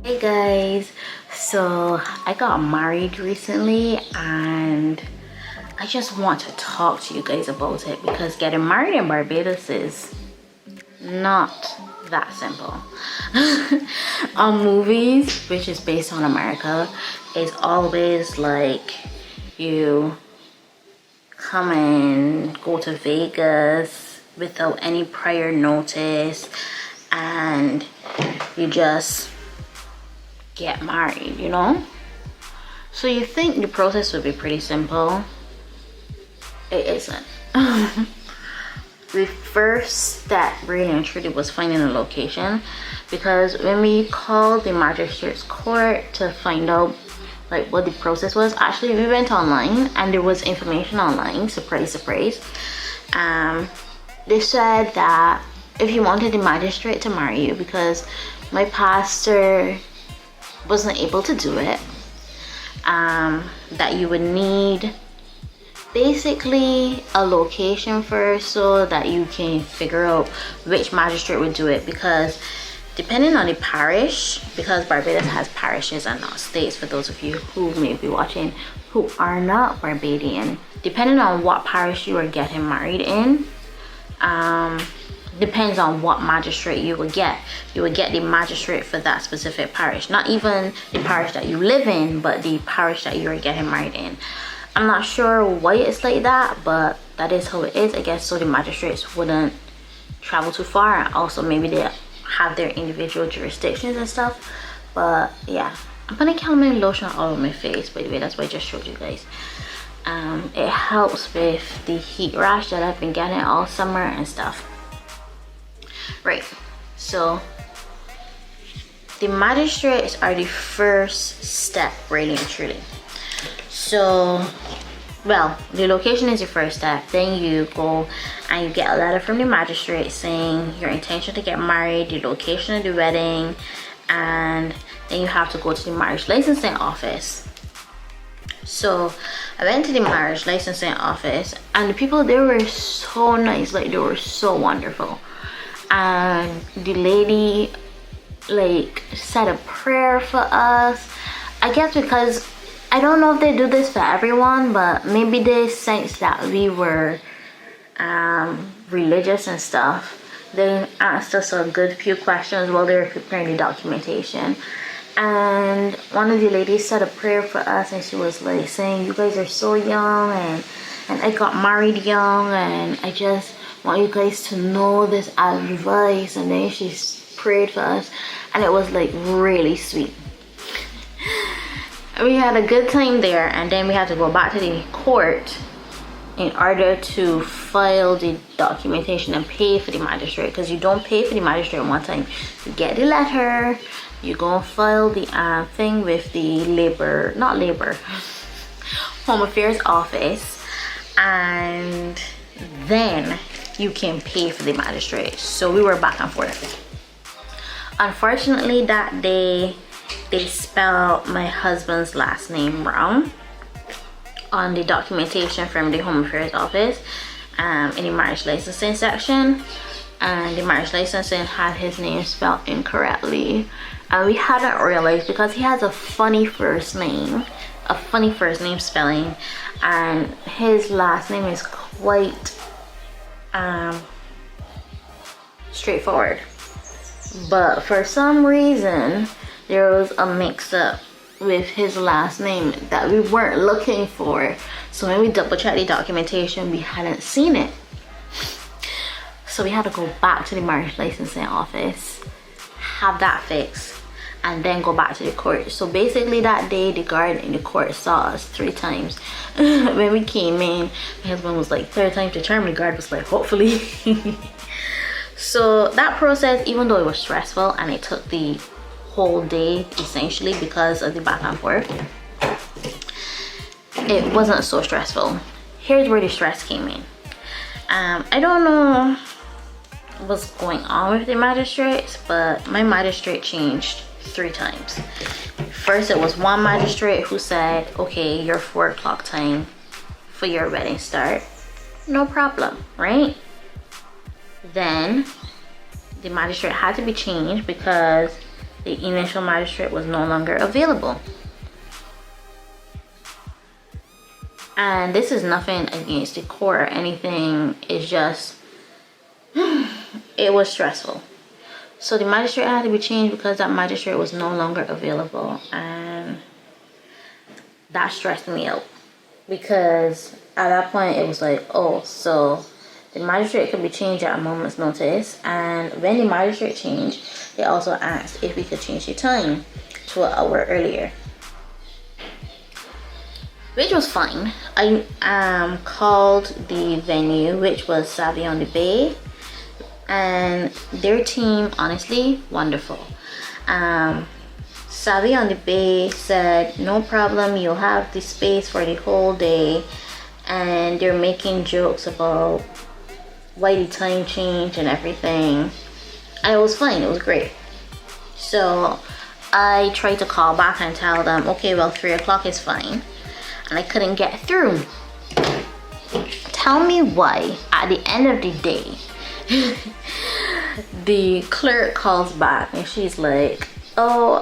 Hey guys, so I got married recently and I just want to talk to you guys about it because getting married in Barbados is not that simple. On movies, which is based on America, it's always like you come and go to Vegas without any prior notice and you just get married, you know? So you think the process would be pretty simple. It isn't. The first step really and truly was finding a location, because when we called the magistrate's court to find out like what the process was, actually we went online and there was information online, surprise surprise. They said that if you wanted the magistrate to marry you, because my pastor wasn't able to do it, that you would need basically a location first so that you can figure out which magistrate would do it, because depending on the parish, because Barbados has parishes and not states, for those of you who may be watching who are not Barbadian, depending on what parish you are getting married in, depends on what magistrate you would get. You would get the magistrate for that specific parish, not even the parish that you live in, but the parish that you are getting married in. I'm not sure why it's like that, but that is how it is, I guess, so the magistrates wouldn't travel too far, and also maybe they have their individual jurisdictions and stuff. But yeah, I'm putting calamine lotion all over my face, by the way. That's why I just showed you guys. It helps with the heat rash that I've been getting all summer and stuff. Right, so the magistrates are the first step, really and truly. So, well, the location is your first step. Then you go and you get a letter from the magistrate saying your intention to get married, the location of the wedding, and then you have to go to the marriage licensing office. So I went to the marriage licensing office, and the people there were so nice, like they were so wonderful. And the lady like said a prayer for us, I guess, because I don't know if they do this for everyone, but maybe they sensed that we were religious and stuff. They asked us a good few questions while they were preparing the documentation, and one of the ladies said a prayer for us, and she was like saying, you guys are so young, and I got married young, and I just want you guys to know this advice. And then she prayed for us, and it was like really sweet. We had a good time there, and then we had to go back to the court in order to file the documentation and pay for the magistrate, because you don't pay for the magistrate one time. You get the letter, you go and file the thing with the Home Affairs office, and then you can pay for the magistrate. So we were back and forth. Unfortunately, that day they spelled my husband's last name wrong on the documentation from the Home Affairs office, in the marriage licensing section, and the marriage licensing had his name spelled incorrectly, and we hadn't realized because he has a funny first name spelling, and his last name is quite straightforward, but for some reason there was a mix-up with his last name that we weren't looking for. So when we double checked the documentation, we hadn't seen it, so we had to go back to the marriage licensing office, have that fixed, and then go back to the court. So basically that day the guard in the court saw us 3 times. When we came in, my husband was like, third time to charm. The guard was like, hopefully. So that process, even though it was stressful and it took the whole day essentially because of the back and forth, it wasn't so stressful. Here's where the stress came in. I don't know what's going on with the magistrates, but my magistrate changed 3 times. First, it was one magistrate who said, okay, your 4 o'clock time for your wedding start, no problem, right? Then the magistrate had to be changed because the initial magistrate was no longer available. And this is nothing against the court or anything. It's just, it was stressful. So the magistrate had to be changed because that magistrate was no longer available. And that stressed me out. Because at that point, it was like, oh, so the magistrate could be changed at a moment's notice. And when the magistrate changed, they also asked if we could change the time to an hour earlier, which was fine. I called the venue, which was Savvy on the Bay, and their team, honestly, wonderful. Savvy on the Bay said, no problem, you'll have the space for the whole day. And they're making jokes about why the time changed and everything. And it was fine, it was great. So I tried to call back and tell them, okay, well, 3 o'clock is fine. And I couldn't get through. Tell me why, at the end of the day, the clerk calls back and she's like, oh,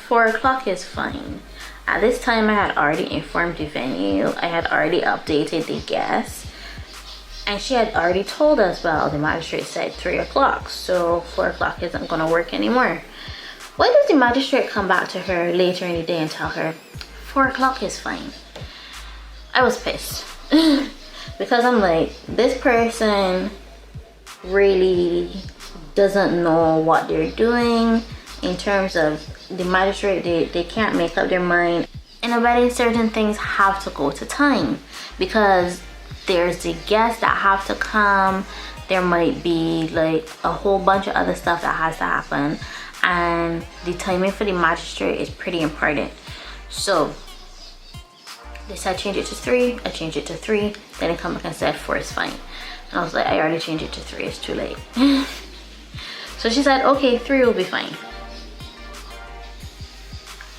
4 o'clock is fine. At this time, I had already informed the venue. I had already updated the guests. And she had already told us, well, the magistrate said 3 o'clock, so 4 o'clock isn't going to work anymore. Why does the magistrate come back to her later in the day and tell her 4 o'clock is fine? I was pissed. Because I'm like, this person really doesn't know what they're doing in terms of the magistrate. They can't make up their mind. In a wedding, certain things have to go to time because there's the guests that have to come. There might be like a whole bunch of other stuff that has to happen, and the timing for the magistrate is pretty important. So they said change it to 3. I changed it to 3. Then they come back and said 4 is fine. And I was like, I already changed it to 3. It's too late. So she said, okay, 3 will be fine.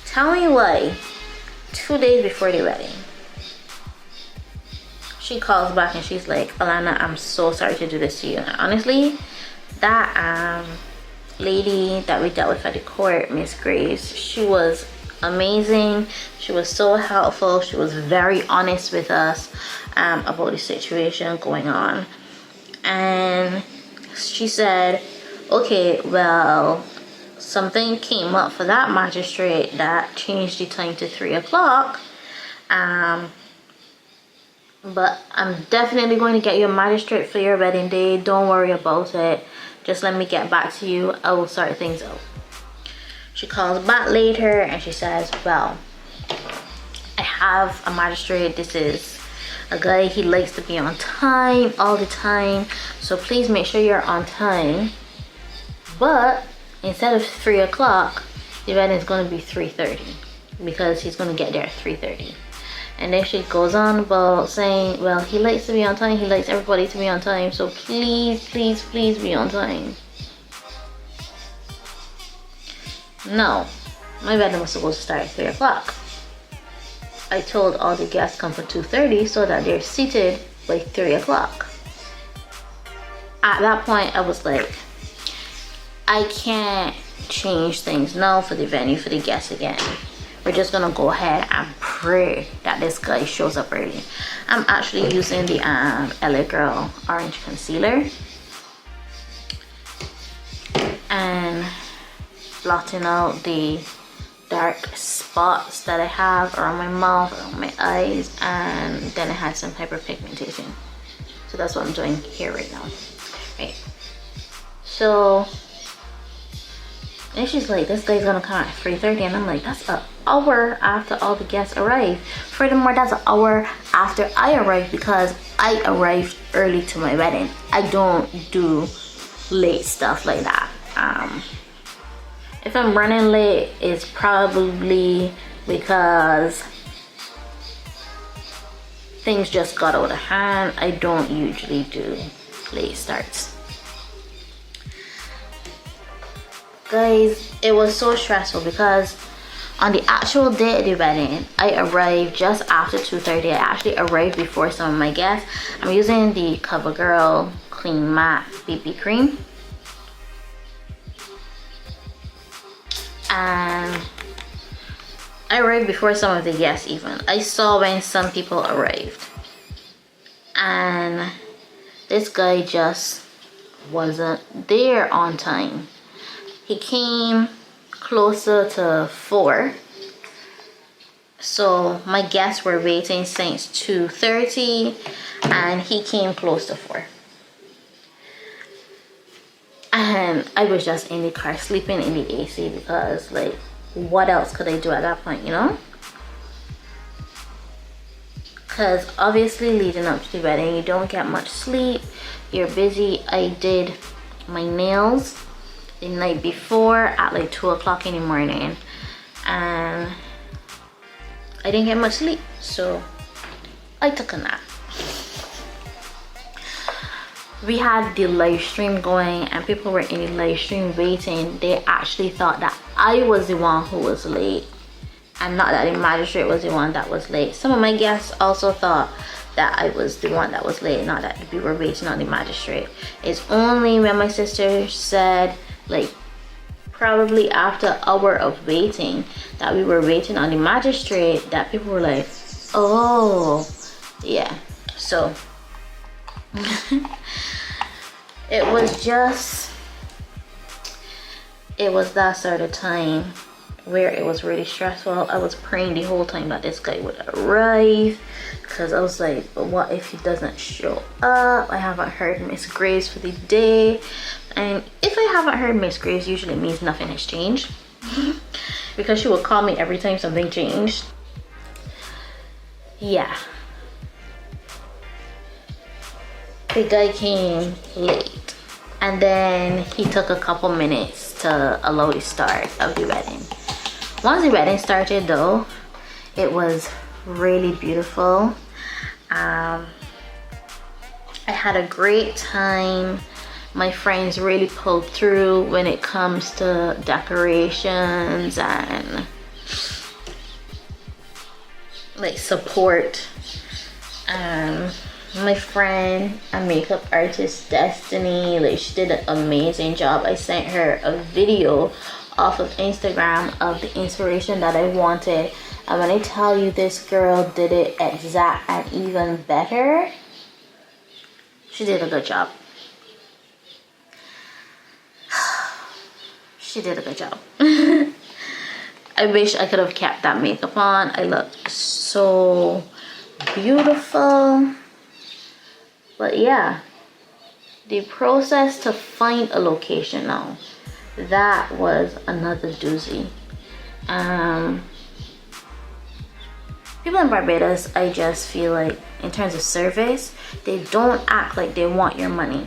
Tell me why 2 days before the wedding, she calls back and she's like, Alana, I'm so sorry to do this to you. And honestly, that lady that we dealt with at the court, Miss Grace, she was amazing. She was so helpful. She was very honest with us about the situation going on. And she said, okay, well, something came up for that magistrate that changed the time to 3 o'clock. But I'm definitely going to get you a magistrate for your wedding day. Don't worry about it. Just let me get back to you. I will sort things out. She calls back later and she says, well, I have a magistrate. This is a guy. He likes to be on time all the time. So please make sure you're on time. But instead of 3 o'clock, the wedding is going to be 3:30 because he's going to get there at 3:30. And then she goes on about saying, well, he likes to be on time. He likes everybody to be on time. So please, please, please be on time. No, my wedding was supposed to start at 3 o'clock. I told all the guests come for 2:30 so that they're seated by 3 o'clock. At that point, I was like, I can't change things now for the venue, for the guests again. We're just gonna go ahead and pray that this guy shows up early. I'm actually using the LA Girl Orange Concealer and blotting out the dark spots that I have around my mouth, around my eyes, and then I had some hyperpigmentation. So that's what I'm doing here right now. Right. So and she's like, this guy's gonna come at 3:30, and I'm like, that's an hour after all the guests arrive. Furthermore, that's an hour after I arrived because I arrived early to my wedding. I don't do late stuff like that. If I'm running late, it's probably because things just got out of hand. I don't usually do late starts. Guys, it was so stressful because on the actual day of the wedding, I arrived just after 2:30. I actually arrived before some of my guests. I'm using the CoverGirl Clean Matte BB Cream. and I arrived before some of the guests even. I saw when some people arrived, and this guy just wasn't there on time. He came closer to 4, so my guests were waiting since 2:30, and he came close to 4. And I was just in the car sleeping in the AC, because like, what else could I do at that point, you know? Because obviously leading up to the wedding, you don't get much sleep, you're busy. I did my nails the night before at like 2 o'clock in the morning, and I didn't get much sleep, so I took a nap. We had the live stream going, and people were in the live stream waiting. They actually thought that I was the one who was late, and not that the magistrate was the one that was late. Some of my guests also thought that I was the one that was late, not that we were waiting on the magistrate. It's only when my sister said, like, probably after an hour of waiting, that we were waiting on the magistrate, that people were like, oh yeah. So it was that sort of time where it was really stressful. I was praying the whole time that this guy would arrive, because I was like, but what if he doesn't show up? I haven't heard Miss Grace for the day, and if I haven't heard Miss Grace, usually it means nothing has changed, because she would call me every time something changed. Yeah, the guy came late, and then he took a couple minutes to allow the start of the wedding. Once the wedding started though, it was really beautiful. I had a great time. My friends really pulled through when it comes to decorations and like support. My friend, a makeup artist, Destiny, like, she did an amazing job. I sent her a video off of Instagram of the inspiration that I wanted, and when I tell you, this girl did it exact and even better. She did a good job. She did a good job. I wish I could have kept that makeup on. I looked so beautiful. But yeah, the process to find a location now, that was another doozy. People in Barbados, I just feel like, in terms of service, they don't act like they want your money.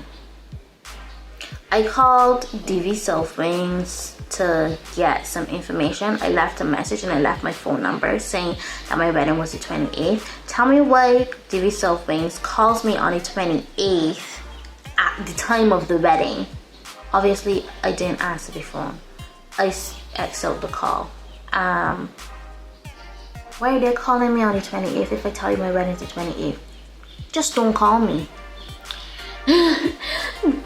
I called DV South Wings to get some information. I left a message and I left my phone number saying that my wedding was the 28th. Tell me why DV South Wings calls me on the 28th at the time of the wedding. Obviously, I didn't answer the phone. I exiled the call. Why are they calling me on the 28th if I tell you my wedding is the 28th? Just don't call me.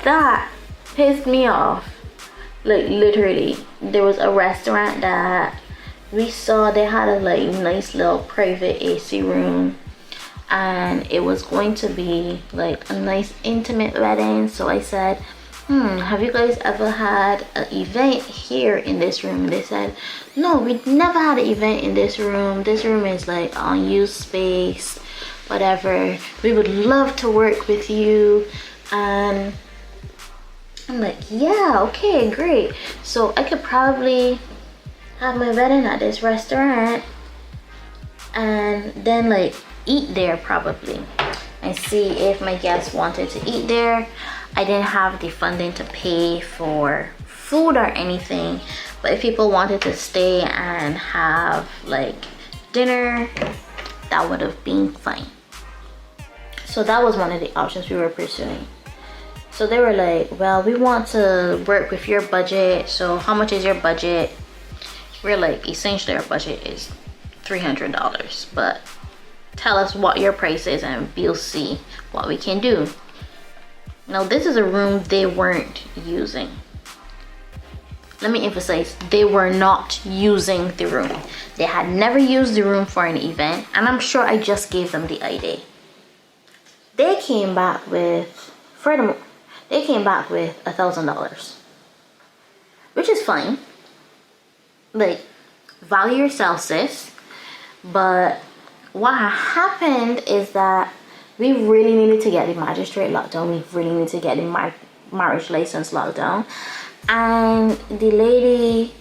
That pissed me off. Like, literally, there was a restaurant that we saw. They had a like nice little private AC room, and it was going to be like a nice intimate wedding. So I said, have you guys ever had an event here in this room? They said, no, we never had an event in this room. This room is like unused space, whatever. We would love to work with you. And I'm like, yeah, okay, great. So I could probably have my wedding at this restaurant and then like eat there probably, and see if my guests wanted to eat there. I didn't have the funding to pay for food or anything, but if people wanted to stay and have like dinner, that would have been fine. So that was one of the options we were pursuing. So they were like, well, we want to work with your budget. So how much is your budget? We're like, essentially our budget is $300, but tell us what your price is and we'll see what we can do. Now this is a room they weren't using. let me emphasize, they were not using the room. They had never used the room for an event, and I'm sure I just gave them the ID. They came back with, furthermore, they came back with $1,000, which is fine. Like, value yourself, sis. But what happened is that we really needed to get the magistrate locked down. We really needed to get the marriage license locked down. And the lady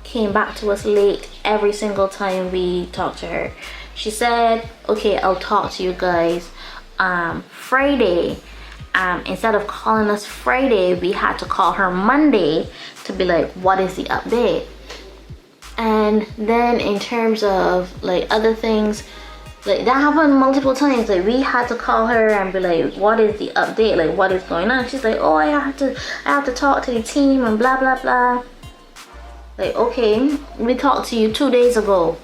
came back to us late every single time we talked to her. She said, okay, I'll talk to you guys Friday. Instead of calling us Friday, we had to call her Monday to be like, what is the update? And then in terms of like other things, like that happened multiple times. Like we had to call her and be like, what is the update? Like what is going on? She's like, oh, I have to talk to the team and blah blah blah. Like, okay, we talked to you 2 days ago.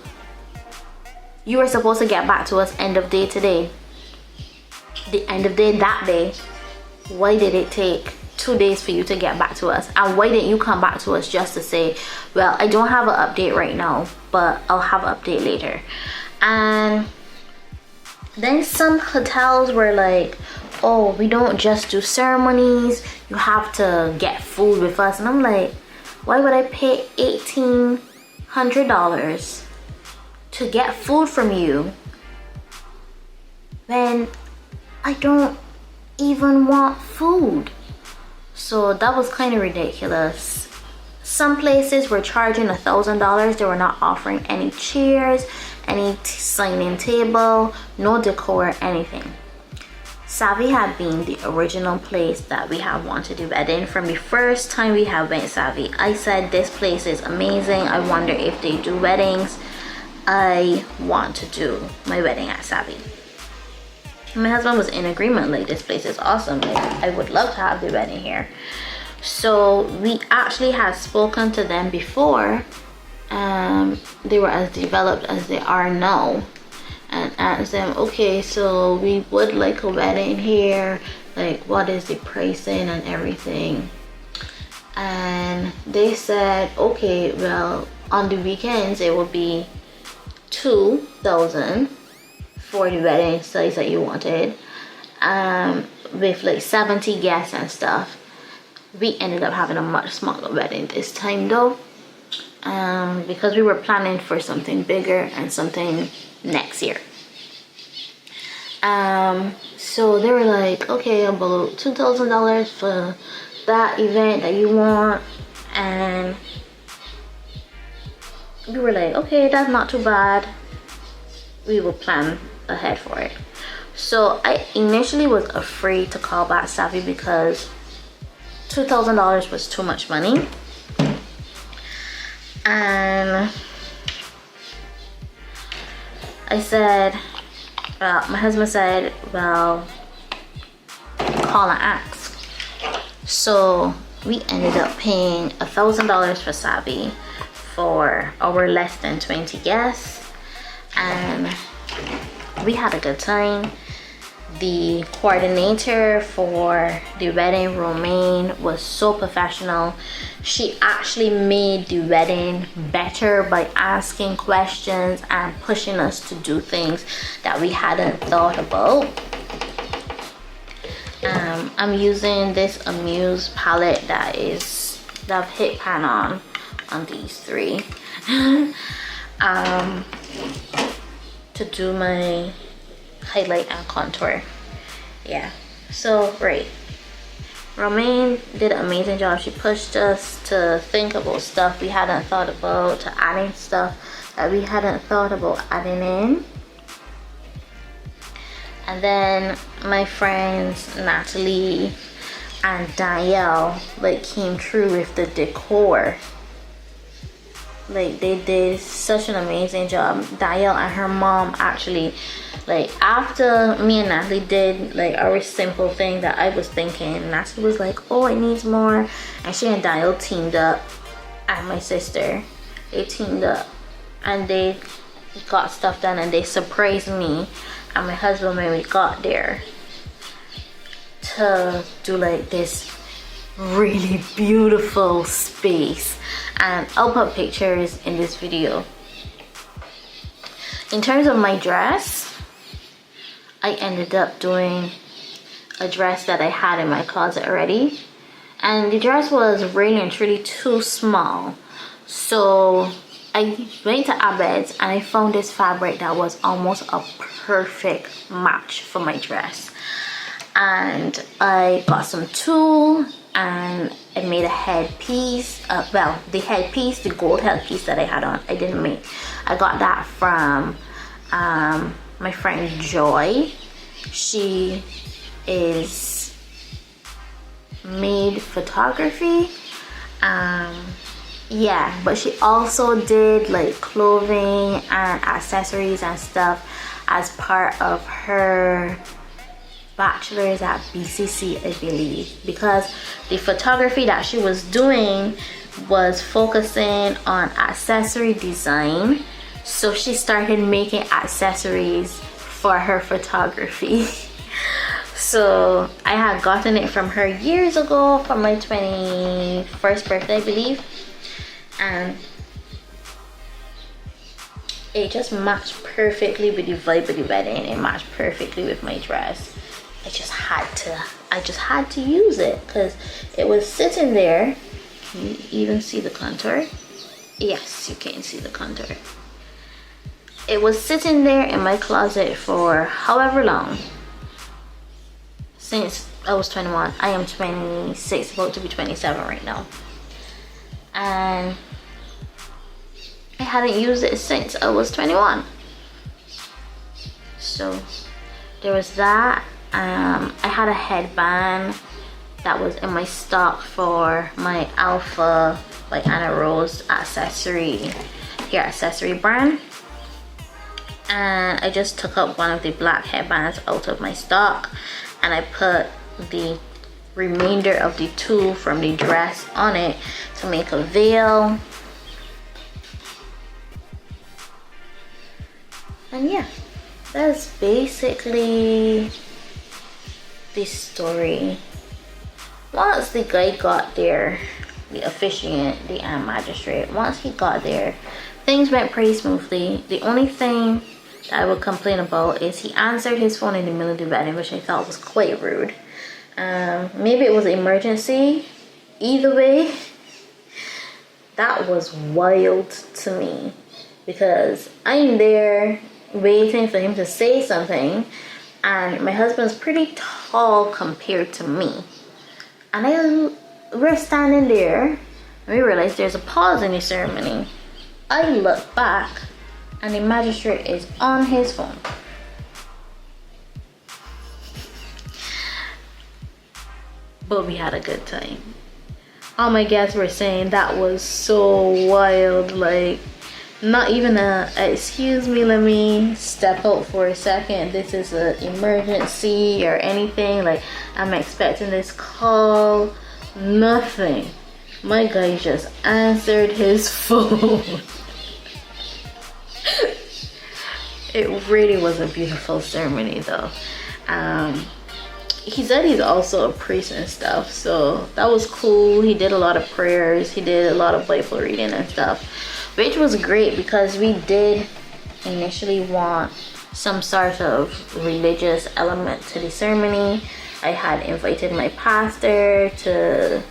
You were supposed to get back to us end of day today. The end of day that day. Why did it take 2 days for you to get back to us? And why didn't you come back to us just to say, well, I don't have an update right now, but I'll have an update later? And then some hotels were like, oh, we don't just do ceremonies, you have to get food with us. And I'm like, why would I pay $1,800 to get food from you when I don't even want food? So that was kind of ridiculous. Some places were charging $1,000. They were not offering any chairs, any signing table, no decor, anything. Savvy had been the original place that we had wanted to wedding from the first time we had went Savvy. I said, this place is amazing. I wonder if they do weddings. I want to do my wedding at Savvy. My husband was in agreement, like, this place is awesome. Like, I would love to have the wedding here. So we actually had spoken to them before. They were as developed as they are now, and asked them, okay, so we would like a wedding here, like what is the pricing and everything. And they said, okay, well, on the weekends it will be $2,000 for the wedding size that you wanted, with like 70 guests and stuff. We ended up having a much smaller wedding this time though, because we were planning for something bigger and something next year. So they were like, okay, about $2,000 for that event that you want. And we were like, okay, that's not too bad. We will plan ahead for it. So I initially was afraid to call back Savvy because $2,000 was too much money. And I said, well, my husband said, well, call and ask. So we ended up paying $1,000 for Savvy for our less than 20 guests, and we had a good time. The coordinator for the wedding, Romaine, was so professional. She actually made the wedding better by asking questions and pushing us to do things that we hadn't thought about. I'm using this Amuse palette that I've hit pan on these three to do my highlight and contour. Yeah, so right, Romaine did an amazing job. She pushed us to think about stuff we hadn't thought about, to adding stuff that we hadn't thought about adding in. And then my friends Natalie and Danielle like came through with the decor. Like, they did such an amazing job. Danielle and her mom actually, like, after me and Natalie did like our simple thing that I was thinking, Natalie was like, oh, it needs more, and she and Danielle teamed up, and my sister, they teamed up and they got stuff done, and they surprised me and my husband when we got there to do like this really beautiful space, and I'll put pictures in this video. In terms of my dress, I ended up doing a dress that I had in my closet already, and the dress was really and truly too small. So I went to Abed's and I found this fabric that was almost a perfect match for my dress, and I got some tulle and I made a headpiece. Well, the headpiece, the gold headpiece that I had on, I didn't make. I got that from my friend Joy. She is made photography. Yeah, but she also did like clothing and accessories and stuff as part of her bachelor's at BCC, I believe, because the photography that she was doing was focusing on accessory design. So she started making accessories for her photography. So I had gotten it from her years ago for my 21st birthday, I believe, and it just matched perfectly with the vibe of the wedding. It matched perfectly with my dress. I just had to use it because it was sitting there. Can you even see the contour? Yes, you can see the contour. It was sitting there in my closet for however long, since I was 21. I am 26, about to be 27 right now, and I hadn't used it since I was 21. So there was that. I had a headband that was in my stock for my Alpha by Anna Rose hair accessory brand, and I just took up one of the black headbands out of my stock and I put the remainder of the tulle from the dress on it to make a veil. And yeah, that's basically the story. Once the guy got there, the officiant, the magistrate, once he got there, things went pretty smoothly. The only thing that I would complain about is he answered his phone in the middle of the wedding, which I thought was quite rude. Maybe it was an emergency. Either way, that was wild to me, because I'm there waiting for him to say something, and my husband's pretty tall compared to me, and we're standing there and we realize there's a pause in the ceremony. I look back and the magistrate is on his phone. But we had a good time. All my guests were saying that was so wild, like not even excuse me, let me step out for a second, this is an emergency or anything, like I'm expecting this call. Nothing. My guy just answered his phone. It really was a beautiful ceremony though. He said he's also a priest and stuff, so that was cool. He did a lot of prayers, he did a lot of Bible reading and stuff, which was great because we did initially want some sort of religious element to the ceremony. I had invited my pastor to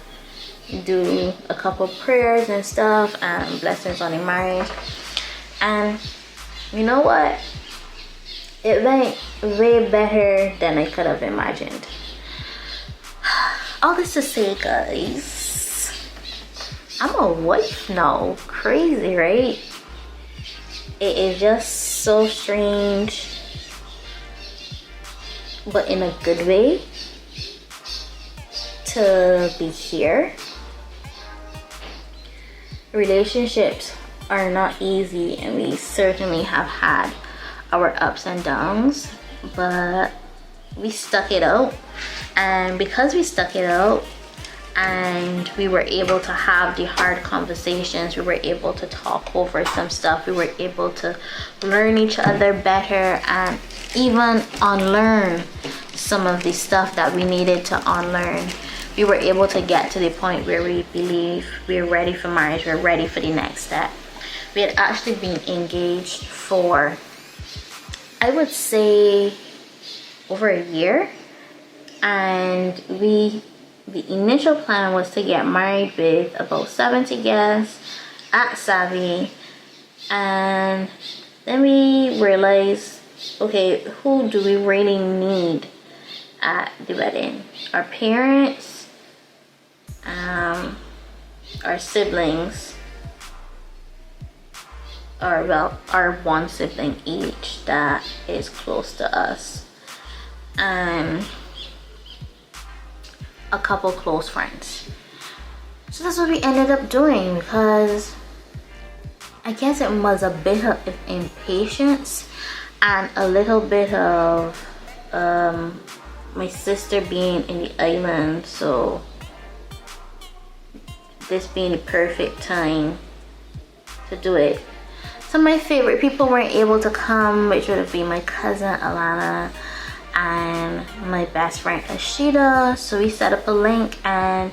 do a couple prayers and stuff and blessings on the marriage, and you know what, it went way better than I could have imagined. All this to say, guys, I'm a wife now. Crazy, right? It is just so strange, but in a good way, to be here. Relationships are not easy, and we certainly have had our ups and downs, but we stuck it out. And because we stuck it out and we were able to have the hard conversations, we were able to talk over some stuff, we were able to learn each other better and even unlearn some of the stuff that we needed to unlearn. we were able to get to the point where we believe we're ready for marriage, we're ready for the next step. We had actually been engaged for, I would say, over a year, and the initial plan was to get married with about 70 guests at Savvy, and then we realized, okay, who do we really need at the wedding? Our parents, our siblings, or well, our one sibling each that is close to us, and a couple close friends. So that's what we ended up doing, because I guess it was a bit of impatience and a little bit of my sister being in the island, so this being the perfect time to do it. Some of my favorite people weren't able to come, which would have been my cousin Alana and my best friend Ashita. So we set up a link, and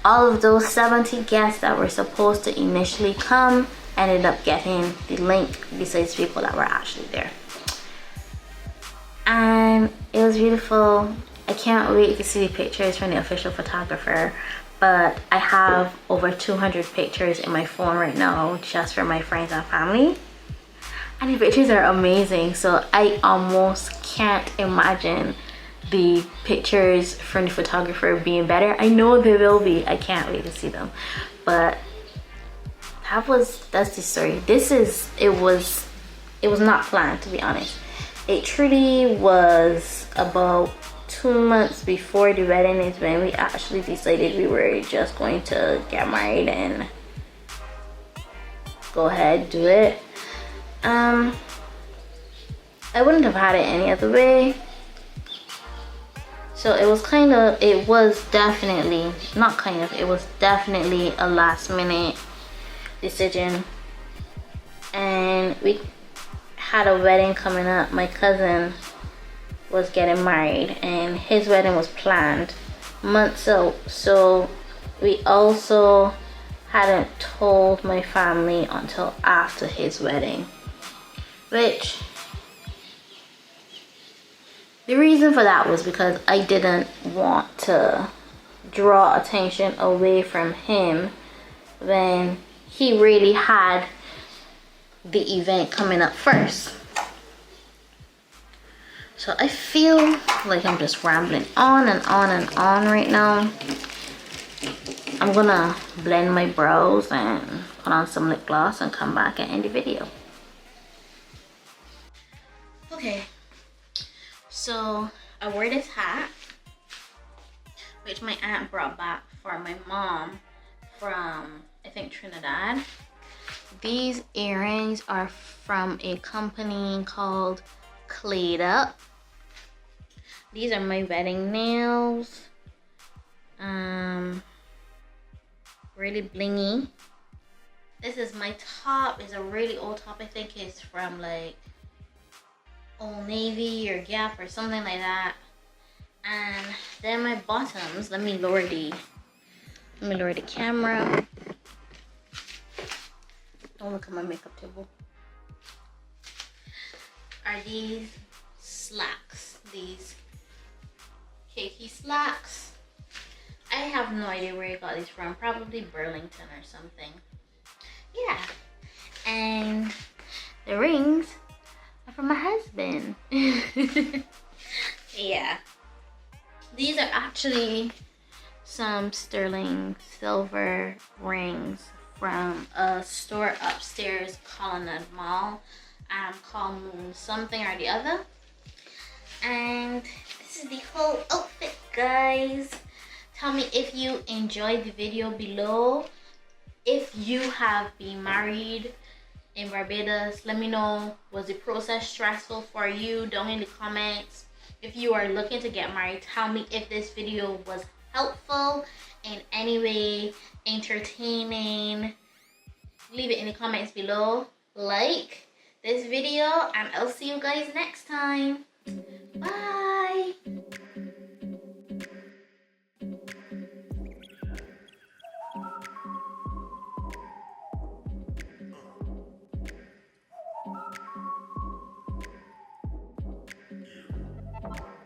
all of those 70 guests that were supposed to initially come ended up getting the link besides people that were actually there. And it was beautiful. I can't wait to see the pictures from the official photographer, but I have over 200 pictures in my phone right now just for my friends and family, and the pictures are amazing. So I almost can't imagine the pictures from the photographer being better. I know they will be. I can't wait to see them. But that's the story. It was not planned, to be honest. It truly was about 2 months before the wedding is when we actually decided we were just going to get married and go ahead, do it. I wouldn't have had it any other way. So it was definitely a last minute decision. And we had a wedding coming up. My cousin was getting married and his wedding was planned months out, so we also hadn't told my family until after his wedding, which the reason for that was because I didn't want to draw attention away from him when he really had the event coming up first. So I feel like I'm just rambling on and on and on right now. I'm gonna blend my brows and put on some lip gloss and come back and end the video. Okay, so I wore this hat, which my aunt brought back for my mom from, I think, Trinidad. These earrings are from a company called Clayed Up. These are my wedding nails. Really blingy. This is my top. It's a really old top. I think it's from like Old Navy or Gap or something like that. And then my bottoms. Let me lower the camera. Don't look at my makeup table. Are these slacks? These cakey slacks. I have no idea where I got these from. Probably Burlington or something. Yeah. And the rings are from my husband. Yeah. These are actually some sterling silver rings from a store upstairs, Colonnade Mall, called Moon something or the other. And this is the whole outfit, guys. Tell me if you enjoyed the video below. If you have been married in Barbados, let me know, was the process stressful for you? Down in the comments. If you are looking to get married, tell me if this video was helpful in any way, entertaining. Leave it in the comments below. Like this video, and I'll see you guys next time. Bye.